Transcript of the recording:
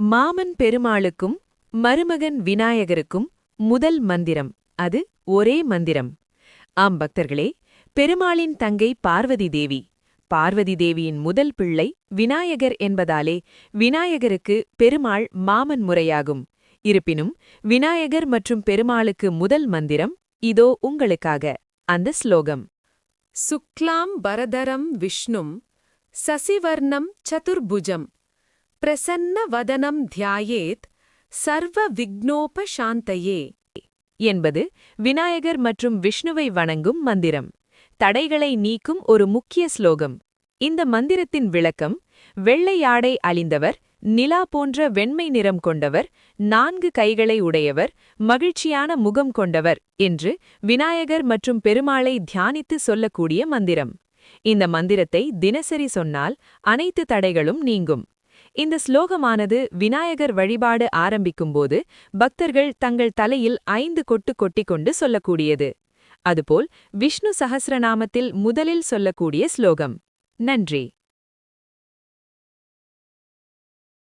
மாமன் பெருமாளுக்கும் மருமகன் விநாயகருக்கும் முதல் மந்திரம். அது ஒரே மந்திரம். ஆம் பக்தர்களே, பெருமாளின் தங்கை பார்வதி தேவி. பார்வதி தேவியின் முதல் பிள்ளை விநாயகர் என்பதாலே விநாயகருக்கு பெருமாள் மாமன் முறையாகும். இருப்பினும் விநாயகர் மற்றும் பெருமாளுக்கு முதல் மந்திரம் இதோ உங்களுக்காக. அந்த ஸ்லோகம்: சுக்லாம் பரதரம் விஷ்ணும் சசிவர்ணம் சதுர்புஜம் பிரசன்ன வதனம் தியாயேத் சர்வ விக்னோபசாந்தயே என்பது விநாயகர் மற்றும் விஷ்ணுவை வணங்கும் மந்திரம். தடைகளை நீக்கும் ஒரு முக்கிய ஸ்லோகம். இந்த மந்திரத்தின் விளக்கம்: வெள்ளை ஆடை அணிந்தவர், நிலா போன்ற வெண்மை நிறம் கொண்டவர், 4 கைகளை உடையவர், மகிழ்ச்சியான முகம் கொண்டவர் என்று விநாயகர் மற்றும் பெருமாளை தியானித்து சொல்லக்கூடிய மந்திரம். இந்த மந்திரத்தை தினசரி சொன்னால் அனைத்து தடைகளும் நீங்கும். இந்த ஸ்லோகமானது விநாயகர் வழிபாடு ஆரம்பிக்கும்போது பக்தர்கள் தங்கள் தலையில் 5 கொட்டு கொட்டிக்கொண்டு சொல்லக்கூடியது. அதுபோல் விஷ்ணு சஹஸ்ரநாமத்தில் முதலில் சொல்லக்கூடிய ஸ்லோகம். நன்றி.